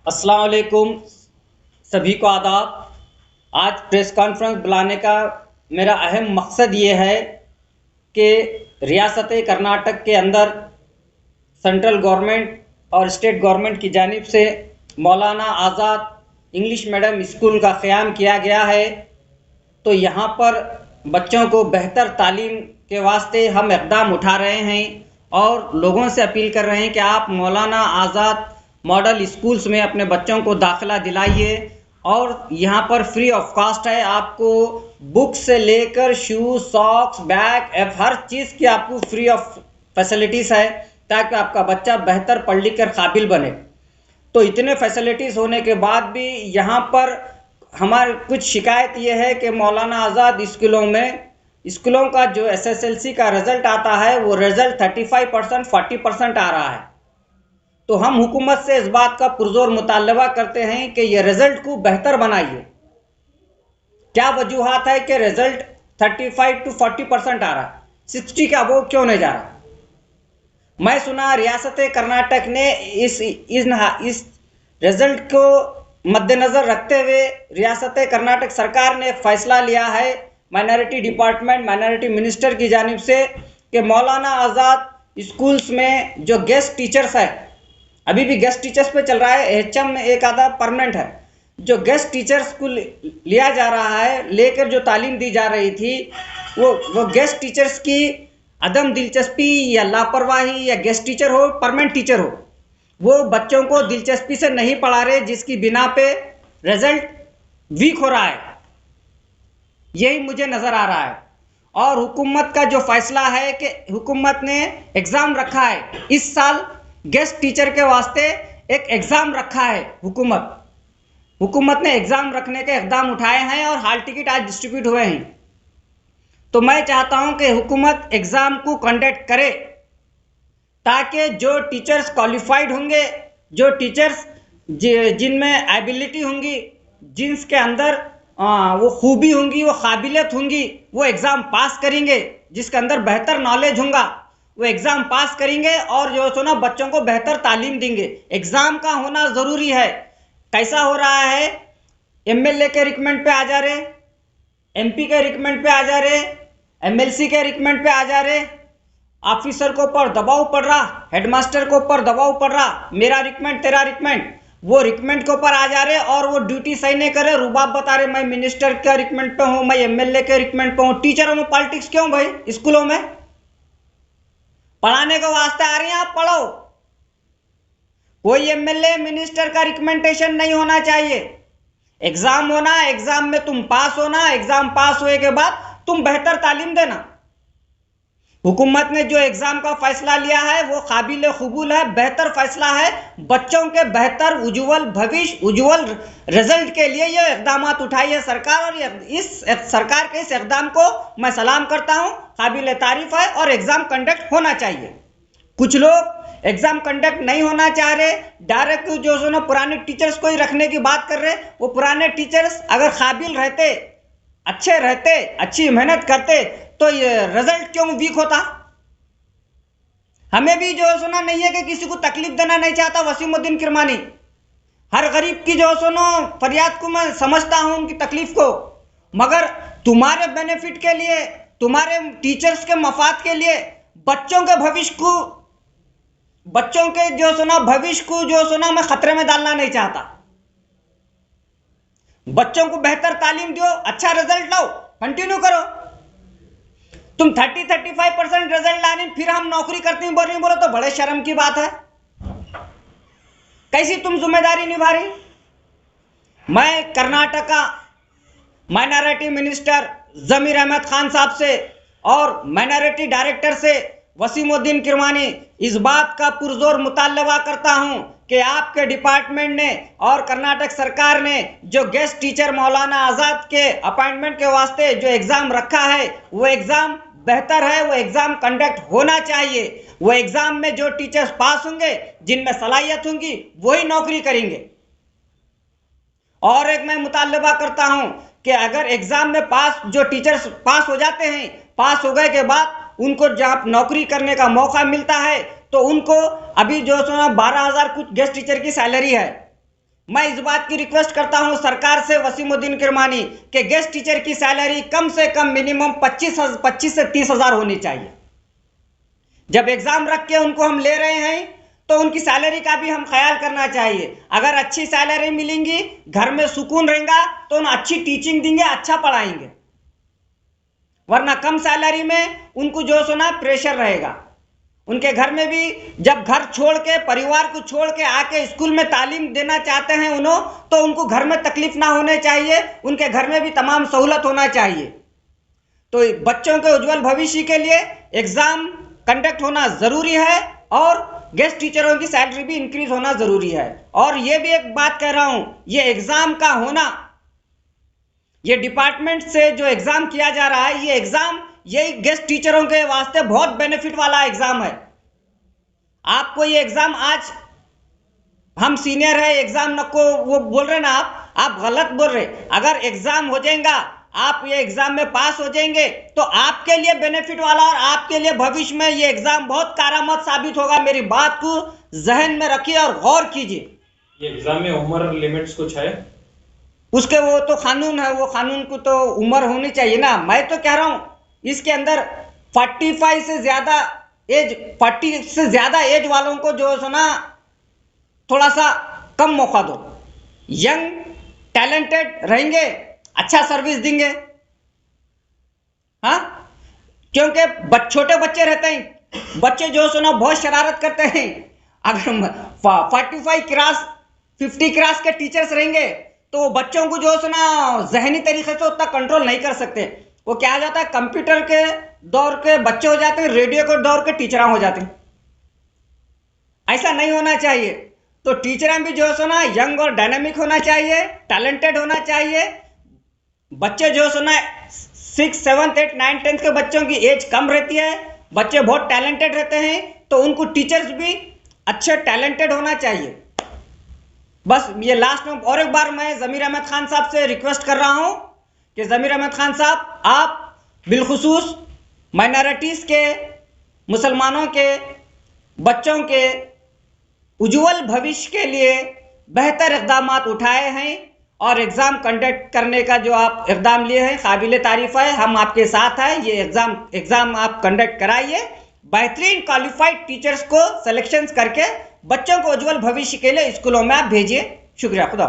अस्सलाम वालेकुम, सभी को आदाब। आज प्रेस कॉन्फ्रेंस बुलाने का मेरा अहम मकसद ये है कि रियासत कर्नाटक के अंदर सेंट्रल गवर्नमेंट और स्टेट गवर्नमेंट की जानिब से मौलाना आज़ाद इंग्लिश मीडियम स्कूल का क़याम किया गया है। तो यहाँ पर बच्चों को बेहतर तालीम के वास्ते हम इक़दाम उठा रहे हैं और लोगों से अपील कर रहे हैं कि आप मौलाना आज़ाद मॉडल स्कूल्स में अपने बच्चों को दाखिला दिलाइए और यहाँ पर फ्री ऑफ कॉस्ट है। आपको बुक से लेकर शूज़, सॉक्स, बैग, हर चीज़ की आपको फ्री ऑफ फैसिलिटीज़ है ताकि आपका बच्चा बेहतर पढ़ लिख कर काबिल बने। तो इतने फैसिलिटीज़ होने के बाद भी यहाँ पर हमारे कुछ शिकायत ये है कि मौलाना आज़ाद स्कूलों का जो SSLC का रिज़ल्ट आता है वो रिज़ल्ट 35% 40% आ रहा है। तो हम हुकूमत से इस बात का पुरजोर मुतालबा करते हैं कि ये रिज़ल्ट को बेहतर बनाइए। क्या वजूहात है कि रिज़ल्ट 35 to 40% आ रहा है, 60 का अबव क्यों नहीं जा रहा? मैं सुना रियासत कर्नाटक ने इस रिज़ल्ट को मद्देनज़र रखते हुए रियासत कर्नाटक सरकार ने फैसला लिया है माइनॉरिटी डिपार्टमेंट, माइनॉरिटी मिनिस्टर की जानिब से कि मौलाना आज़ाद स्कूल्स में जो गेस्ट टीचर्स है, अभी भी गेस्ट टीचर्स पे चल रहा है, HM में एक आधा परमानेंट है, जो गेस्ट टीचर्स को लिया जा रहा है, लेकर जो तालीम दी जा रही थी वो गेस्ट टीचर्स की अदम दिलचस्पी या लापरवाही या गेस्ट टीचर हो परमानेंट टीचर हो, वो बच्चों को दिलचस्पी से नहीं पढ़ा रहे, जिसकी बिना पे रिजल्ट वीक हो रहा है। यही मुझे नज़र आ रहा है। और हुकूमत का जो फैसला है कि हुकूमत ने एग्ज़ाम रखा है इस साल, गेस्ट टीचर के वास्ते एक एग्ज़ाम रखा है हुकूमत ने एग्ज़ाम रखने के इक़दाम उठाए हैं और हाल टिकट आज डिस्ट्रीब्यूट हुए हैं। तो मैं चाहता हूं कि हुकूमत एग्ज़ाम को कंडक्ट करे ताकि जो टीचर्स क्वालिफाइड होंगे, जो टीचर्स जिनमें एबिलिटी होंगी, जिनके अंदर वो खूबी होंगी, वो काबिलियत होंगी, वो एग्ज़ाम पास करेंगे। जिसके अंदर बेहतर नॉलेज होगा वो एग्ज़ाम पास करेंगे और जो सो ना बच्चों को बेहतर तालीम देंगे। एग्ज़ाम का होना ज़रूरी है। कैसा हो रहा है, MLA के रिकमेंड पे आ जा रहे, MP के रिकमेंड पे आ जा रहे, MLC के रिकमेंड पे आ जा रहे, ऑफिसर को ऊपर दबाव पड़ रहा, हेडमास्टर को ऊपर दबाव पड़ रहा, मेरा रिकमेंड तेरा रिकमेंड, वो रिकमेंड के ऊपर आ जा रहे और वो ड्यूटी सही नहीं करे, रुबाब बता रहे मैं मिनिस्टर के रिकमेंड पे हूँ, मैं MLA के रिकमेंड पे हूँ। टीचरों में पॉलिटिक्स क्यों भाई? स्कूलों में पढ़ाने के वास्ते आ रही हैं, आप पढ़ो। कोई MLA मिनिस्टर का रिकमेंडेशन नहीं होना चाहिए। एग्जाम होना, एग्जाम में तुम पास होना, एग्जाम पास हुए के बाद तुम बेहतर तालीम देना। हुकूमत ने जो एग्जाम का फैसला लिया है वो काबिल कबूल है, बेहतर फैसला है। बच्चों के बेहतर उज्जवल भविष्य, उज्जवल रिजल्ट के लिए ये इकदाम उठाई है सरकार और इस सरकार के इस इकदाम को मैं सलाम करता हूँ, काबिल तारीफ है और एग्जाम कंडक्ट होना चाहिए। कुछ लोग एग्जाम कंडक्ट नहीं होना चाह रहे, डायरेक्ट जो है ना पुराने टीचर्स को ही रखने की बात कर रहे। वो पुराने टीचर्स अगर काबिल रहते, अच्छे रहते, अच्छी मेहनत करते तो ये रिजल्ट क्यों वीक होता? हमें भी जो सुना नहीं है कि किसी को तकलीफ देना नहीं चाहता वसीमुद्दीन किरमानी। हर गरीब की जो सुनो फरियाद को मैं समझता हूं, उनकी तकलीफ को, मगर तुम्हारे बेनिफिट के लिए, तुम्हारे टीचर्स के मफाद के लिए, बच्चों के भविष्य को, बच्चों के जो सुना भविष्य को जो सुना मैं खतरे में डालना नहीं चाहता। बच्चों को बेहतर तालीम दो, अच्छा रिजल्ट लाओ, कंटिन्यू करो। तुम 30-35% रिजल्ट लाने फिर हम नौकरी करती बोल रही, बोलो तो बड़े शर्म की बात है। कैसी तुम जिम्मेदारी निभा रही? मैं कर्नाटक का माइनॉरिटी मिनिस्टर जमीर अहमद खान साहब से और माइनॉरिटी डायरेक्टर से वसीमुद्दीन किरमानी इस बात का पुरजोर मुतालबा करता हूं कि आपके डिपार्टमेंट ने और कर्नाटक सरकार ने जो गेस्ट टीचर मौलाना आज़ाद के अपॉइंटमेंट के वास्ते जो एग्ज़ाम रखा है वो एग्ज़ाम बेहतर है, वो एग्ज़ाम कंडक्ट होना चाहिए। वो एग्ज़ाम में जो टीचर्स पास होंगे, जिनमें सलाहियत होंगी, वही नौकरी करेंगे। और एक मैं मुतालबा करता हूं कि अगर एग्ज़ाम में पास जो टीचर्स पास हो जाते हैं, पास हो गए के बाद उनको जहाँ नौकरी करने का मौका मिलता है तो उनको अभी जो 12,000 कुछ गेस्ट टीचर की सैलरी है, मैं इस बात की रिक्वेस्ट करता हूं सरकार से, वसीमुद्दीन किरमानी, कि गेस्ट टीचर की सैलरी कम से कम मिनिमम 25 से 30 हजार होनी चाहिए। जब एग्जाम रख के उनको हम ले रहे हैं तो उनकी सैलरी का भी हम ख्याल करना चाहिए। अगर अच्छी सैलरी मिलेंगी, घर में सुकून रहेगा, तो उन्हें अच्छी टीचिंग देंगे, अच्छा पढ़ाएंगे। वरना कम सैलरी में उनको जो सुना प्रेशर रहेगा। उनके घर में भी जब घर छोड़ के, परिवार को छोड़ के आके स्कूल में तालीम देना चाहते हैं तो उनको घर में तकलीफ ना होने चाहिए, उनके घर में भी तमाम सहूलत होना चाहिए। तो बच्चों के उज्जवल भविष्य के लिए एग्जाम कंडक्ट होना जरूरी है और गेस्ट टीचरों की सैलरी भी इंक्रीज होना जरूरी है। और ये भी एक बात कह रहा हूं, ये एग्जाम का होना, ये डिपार्टमेंट से जो एग्जाम किया जा रहा है, ये एग्जाम ये गेस्ट टीचरों के वास्ते बहुत बेनिफिट वाला एग्जाम है। आपको ये एग्जाम, आज हम सीनियर है, एग्जाम नको वो बोल रहे ना, आप गलत बोल रहे। अगर एग्जाम हो जाएगा, आप ये एग्जाम में पास हो जाएंगे तो आपके लिए बेनिफिट वाला और आपके लिए भविष्य में ये एग्जाम बहुत कारामद साबित होगा। मेरी बात को जहन में रखिए और गौर कीजिए। ये एग्जाम में उम्र लिमिट्स कुछ है? उसके वो तो कानून है, वो कानून को तो उम्र होनी चाहिए ना। मैं तो कह रहा हूं इसके अंदर 40 से ज्यादा एज वालों को जो है ना थोड़ा सा कम मौका दो। यंग टैलेंटेड रहेंगे, अच्छा सर्विस देंगे। हाँ, क्योंकि छोटे बच्चे रहते हैं, बच्चे जो है ना बहुत शरारत करते हैं। अगर 45 क्रॉस 50 क्रॉस के टीचर्स रहेंगे तो बच्चों को जो है ना जहनी तरीके से उतना कंट्रोल नहीं कर सकते। वो क्या हो जाता है, कंप्यूटर के दौर के बच्चे हो जाते हैं, रेडियो के दौर के टीचर हो जाते हैं। ऐसा नहीं होना चाहिए। तो टीचर भी जो है ना यंग और डायनामिक होना चाहिए, टैलेंटेड होना चाहिए। बच्चे जो है ना 6, 7, 8, 9, 10 के बच्चों की एज कम रहती है, बच्चे बहुत टैलेंटेड रहते हैं, तो उनको टीचर्स भी अच्छे टैलेंटेड होना चाहिए। बस ये लास्ट में और एक बार मैं ज़मीर अहमद खान साहब से रिक्वेस्ट कर रहा हूं कि ज़मीर अहमद खान साहब, आप बिलखुसूस माइनॉरिटीज़ के, मुसलमानों के बच्चों के उज्जवल भविष्य के लिए बेहतर इक़दाम उठाए हैं और एग्ज़ाम कंडक्ट करने का जो आप इक़दाम लिए हैं काबिल तारीफ़ है। हम आपके साथ हैं। ये एग्ज़ाम आप कंडक्ट कराइए, बेहतरीन क्वालिफाइड टीचर्स को सिलेक्शन करके बच्चों को उज्जवल भविष्य के लिए स्कूलों में आप भेजिए। शुक्रिया। खुदा।